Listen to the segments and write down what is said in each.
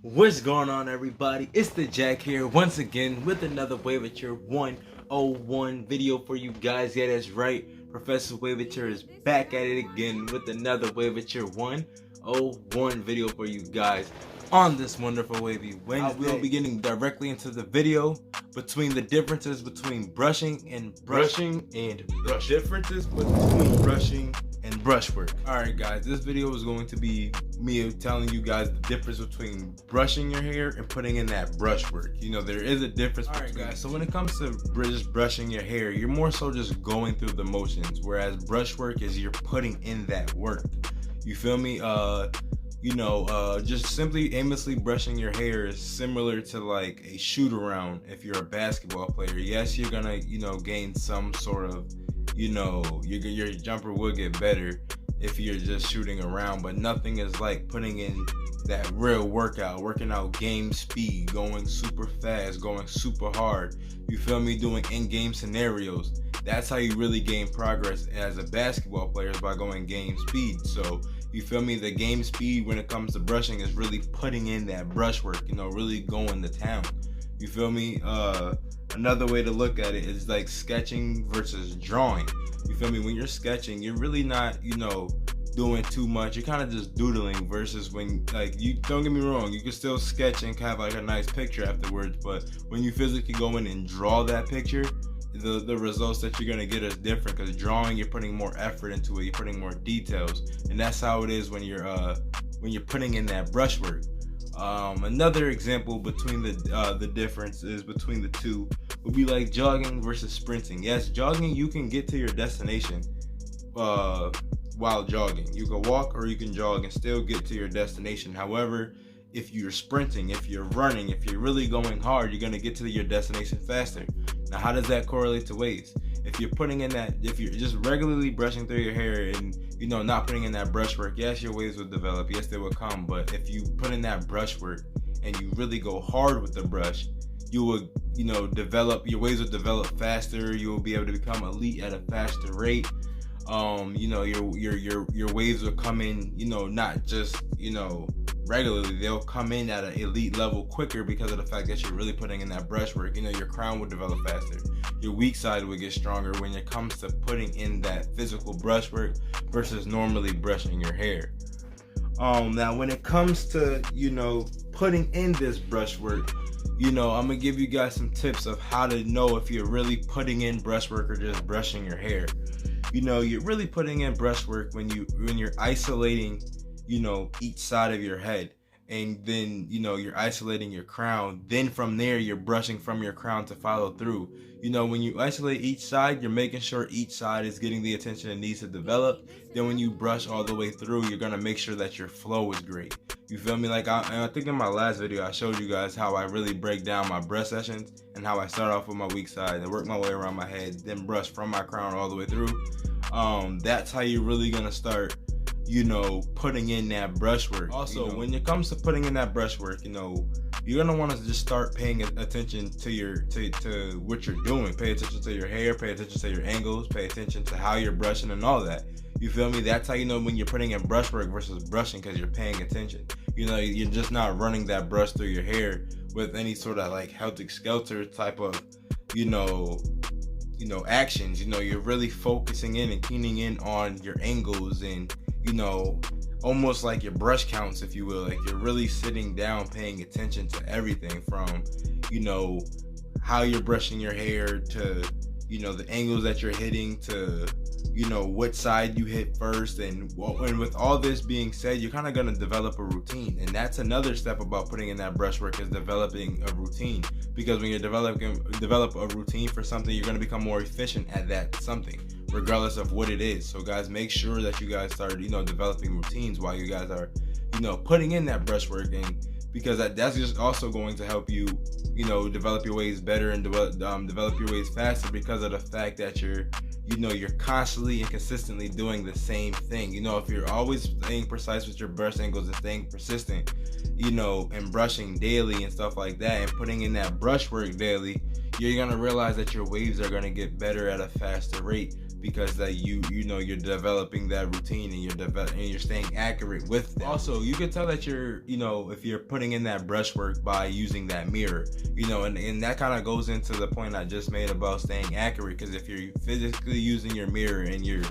What's going on, everybody? It's the Jack here once again with another Waveiture 101 video for you guys. Yeah, that's right. Professor Waveiture is back at it again with another Waveiture 101 video for you guys on this wonderful Wavy Wednesday. We'll be getting directly into the video between the differences between brushing and differences between brushing and brushwork. Alright guys, this video is going to be me telling you guys the difference between brushing your hair and putting in that brushwork. You know, there is a difference between guys. So when it comes to just brushing your hair, you're more so just going through the motions, whereas brushwork is you're putting in that work. You feel me? Just simply aimlessly brushing your hair is similar to like a shoot around if you're a basketball player. Yes, you're gonna, gain some sort of, your jumper will get better if you're just shooting around, but nothing is like putting in that real working out game speed, going super fast, going super hard. You feel me? Doing in-game scenarios. That's how you really gain progress as a basketball player, is by going game speed. So you feel me? The game speed when it comes to brushing is really putting in that brushwork, really going to town. You feel me? Another way to look at it is like sketching versus drawing. You feel me? When you're sketching, you're really not, doing too much. You're kind of just doodling, versus when, you don't get me wrong, you can still sketch and have like a nice picture afterwards, but when you physically go in and draw that picture, the results that you're gonna get is different, because drawing, you're putting more effort into it, you're putting more details, and that's how it is when you're putting in that brushwork. Another example between the differences between the two would be like jogging versus sprinting. Yes, jogging, you can get to your destination while jogging. You can walk or you can jog and still get to your destination. However, if you're sprinting, if you're running, if you're really going hard, you're going to get to your destination faster. Now, how does that correlate to waves? If you're putting in that, if you're just regularly brushing through your hair and, not putting in that brushwork, yes, your waves will develop. Yes, they will come. But if you put in that brushwork and you really go hard with the brush, you will, develop, your waves will develop faster. You will be able to become elite at a faster rate. Your waves will come in, not just, regularly. They'll come in at an elite level quicker because of the fact that you're really putting in that brushwork. Your crown will develop faster. Your weak side will get stronger when it comes to putting in that physical brushwork versus normally brushing your hair. Now when it comes to, putting in this brushwork, I'm gonna give you guys some tips of how to know if you're really putting in brushwork or just brushing your hair. You're really putting in brushwork when you're isolating, each side of your head, and then, you're isolating your crown. Then from there, you're brushing from your crown to follow through. When you isolate each side, you're making sure each side is getting the attention it needs to develop. Then when you brush all the way through, you're gonna make sure that your flow is great. You feel me? Like I think in my last video, I showed you guys how I really break down my brush sessions and how I start off with my weak side and work my way around my head, then brush from my crown all the way through. That's how you're really gonna start, putting in that brushwork. Also, when it comes to putting in that brushwork, you're gonna want to just start paying attention to what you're doing. Pay attention to your hair, pay attention to your angles, pay attention to how you're brushing and all that. You feel me? That's how you know when you're putting in brushwork versus brushing, because you're paying attention. You're just not running that brush through your hair with any sort of like helter-skelter type of, actions. You're really focusing in and keening in on your angles and, almost like your brush counts, if you will. Like you're really sitting down paying attention to everything from, how you're brushing your hair to, the angles that you're hitting to, what side you hit first. And with all this being said, you're kind of going to develop a routine. And that's another step about putting in that brushwork, is developing a routine. Because when you develop a routine for something, you're going to become more efficient at that something, regardless of what it is. So guys, make sure that you guys start, developing routines while you guys are, putting in that brushwork. And because that's just also going to help you, develop your waves better and develop your waves faster, because of the fact that you're constantly and consistently doing the same thing. If you're always staying precise with your brush angles and staying persistent, and brushing daily and stuff like that, and putting in that brushwork daily, you're gonna realize that your waves are gonna get better at a faster rate, because that you know you're developing that routine and you're staying accurate with them. Also, you can tell that you're, you know, if you're putting in that brushwork by using that mirror, you know, and that kind of goes into the point I just made about staying accurate, because if you're physically using your mirror and you're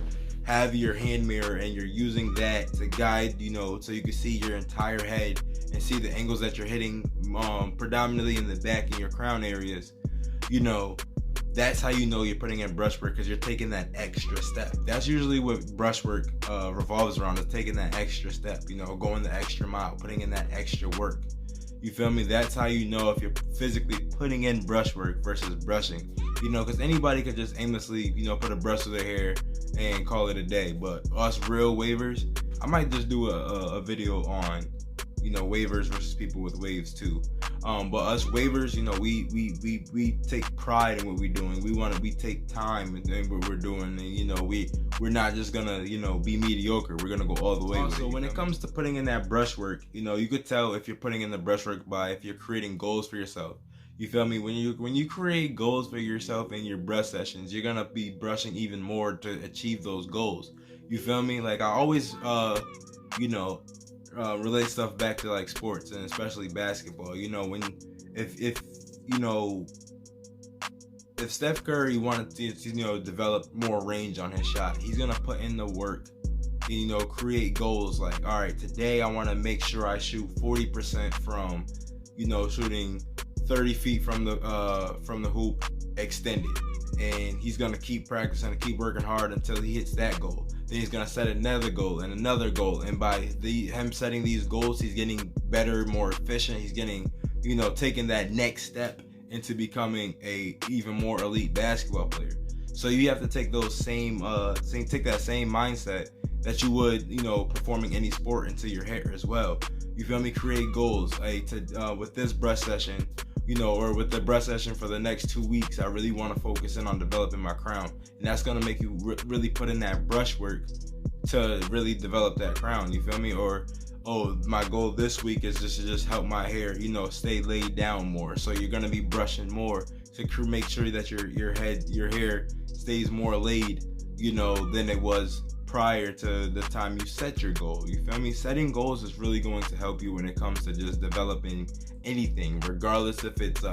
have your hand mirror and you're using that to guide, you know, so you can see your entire head and see the angles that you're hitting, predominantly in the back and your crown areas, you know, that's how you know you're putting in brushwork, because you're taking that extra step. That's usually what brushwork revolves around, is taking that extra step, you know, going the extra mile, putting in that extra work. You feel me? That's how you know if you're physically putting in brushwork versus brushing. You know, because anybody could just aimlessly, you know, put a brush to their hair and call it a day. But us real wavers, I might just do a video on, you know, wavers versus people with waves too. But us wavers, you know, we take pride in what we're doing. We take time in what we're doing, and you know, we're not just gonna, you know, be mediocre. We're gonna go all the way. Also, when it comes to putting in that brushwork, you know, you could tell if you're putting in the brushwork by if you're creating goals for yourself. You feel me? When you create goals for yourself in your brush sessions, you're gonna be brushing even more to achieve those goals. You feel me? Like I always, you know, relate stuff back to like sports and especially basketball. You know, if you know, if Steph Curry wanted to, you know, develop more range on his shot, he's gonna put in the work. You know, create goals like, all right, today I want to make sure I shoot 40% from, you know, shooting 30 feet from the hoop extended, and he's gonna keep practicing and keep working hard until he hits that goal. Then he's gonna set another goal and another goal, and by him setting these goals, he's getting better, more efficient. He's getting, you know, taking that next step into becoming a even more elite basketball player. So you have to take those take that same mindset that you would, you know, performing any sport into your hair as well. You feel me? Create goals. Like with this brush session, you know, or with the brush session for the next 2 weeks, I really want to focus in on developing my crown, and that's gonna make you really put in that brushwork to really develop that crown. You feel me? Or, oh, my goal this week is just to help my hair, you know, stay laid down more. So you're gonna be brushing more to make sure that your hair stays more laid, you know, than it was prior to the time you set your goal. You feel me? Setting goals is really going to help you when it comes to just developing anything, regardless if it's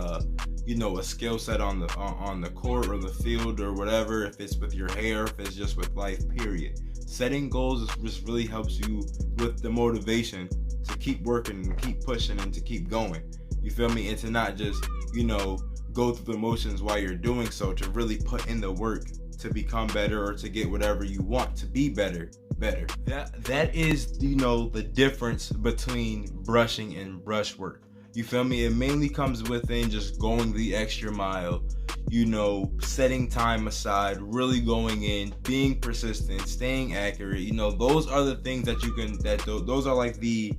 you know, a skill set on the court or the field or whatever, if it's with your hair, if it's just with life, period. Setting goals just really helps you with the motivation to keep working and keep pushing and to keep going. You feel me? And to not just, you know, go through the motions while you're doing so, to really put in the work to become better or to get whatever you want to be better. That is, you know, the difference between brushing and brushwork. You feel me? It mainly comes within just going the extra mile, you know, setting time aside, really going in, being persistent, staying accurate. You know, those are the things that you can, those are like the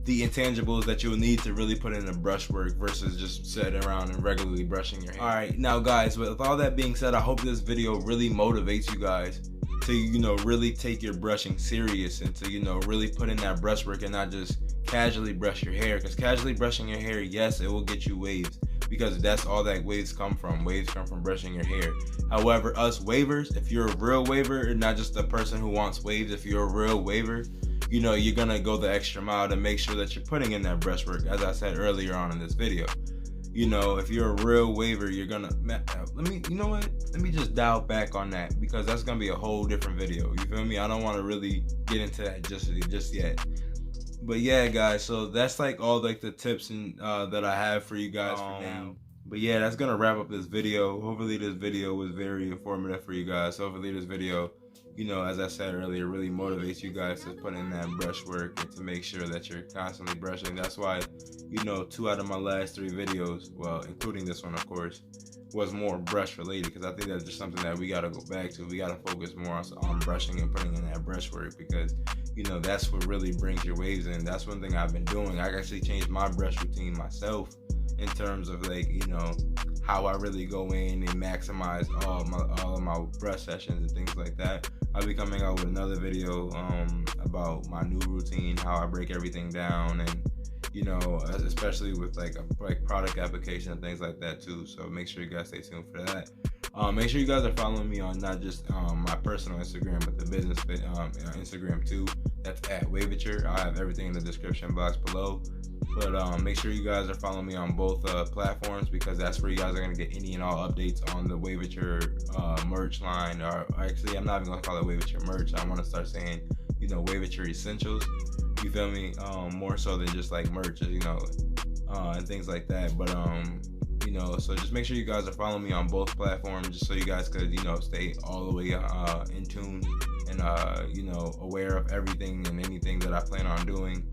intangibles that you'll need to really put in the brushwork versus just sitting around and regularly brushing your hair. All right, now guys, with all that being said, I hope this video really motivates you guys to, you know, really take your brushing serious and to, you know, really put in that brushwork and not just casually brush your hair. Because casually brushing your hair, yes, it will get you waves, because that's all that waves come from. Waves come from brushing your hair. However, us wavers, if you're a real waver and not just a person who wants waves, if you're a real waver, you know, you're gonna go the extra mile to make sure that you're putting in that brushwork, as I said earlier on in this video. You know, if you're a real waver, you're gonna, you know what? Let me just dial back on that, because that's gonna be a whole different video. You feel me? I don't want to really get into that just yet. But yeah, guys, so that's like all like the tips and that I have for you guys for now. But yeah, that's gonna wrap up this video. Hopefully this video was very informative for you guys. Hopefully this video, you know, as I said earlier, really motivates you guys to put in that brushwork and to make sure that you're constantly brushing. That's why, you know, 2 out of my last 3 videos, well, including this one, of course, was more brush related, because I think that's just something that we got to go back to. We got to focus more on brushing and putting in that brushwork, because, you know, that's what really brings your waves in. That's one thing I've been doing. I actually changed my brush routine myself in terms of, like, you know, how I really go in and maximize all of my brush sessions and things like that. I'll be coming out with another video about my new routine, how I break everything down, and, you know, especially with like product application and things like that too. So make sure you guys stay tuned for that. Make sure you guys are following me on not just my personal Instagram, but the business Instagram too. That's at Waveiture. I'll have everything in the description box below. But make sure you guys are following me on both platforms, because that's where you guys are going to get any and all updates on the Waveiture merch line. Or actually, I'm not even going to call it Waveiture merch. I want to start saying, you know, Waveiture essentials. You feel me? More so than just like merch, you know, and things like that. But you know, so just make sure you guys are following me on both platforms, just so you guys could, you know, stay all the way in tune and you know, aware of everything and anything that I plan on doing.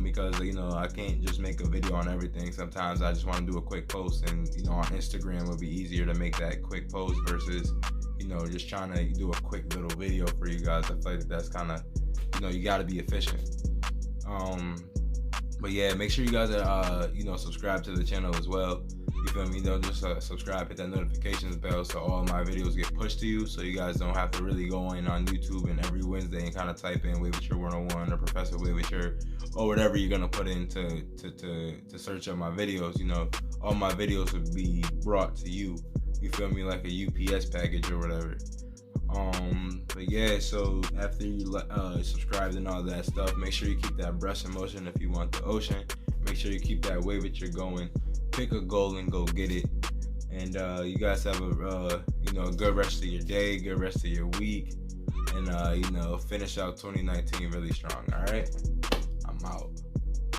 Because, you know, I can't just make a video on everything. Sometimes I just want to do a quick post, and, you know, on Instagram it would be easier to make that quick post versus, you know, just trying to do a quick little video for you guys. I feel like that's kind of, you know, you got to be efficient. But yeah, make sure you guys are, you know, subscribe to the channel as well. You feel me? Don't just subscribe, hit that notifications bell so all my videos get pushed to you, so you guys don't have to really go in on YouTube and every Wednesday and kind of type in Waveiture 101 or Professor Waveiture or whatever you're gonna put in to search up my videos. You know, all my videos would be brought to you. You feel me? Like a UPS package or whatever. But yeah, so after you subscribe and all that stuff, make sure you keep that brush in motion if you want the ocean. Make sure you keep that Waveiture going. Pick a goal and go get it. And you guys have a you know, good rest of your day, good rest of your week, and you know, finish out 2019 really strong. All right, I'm out.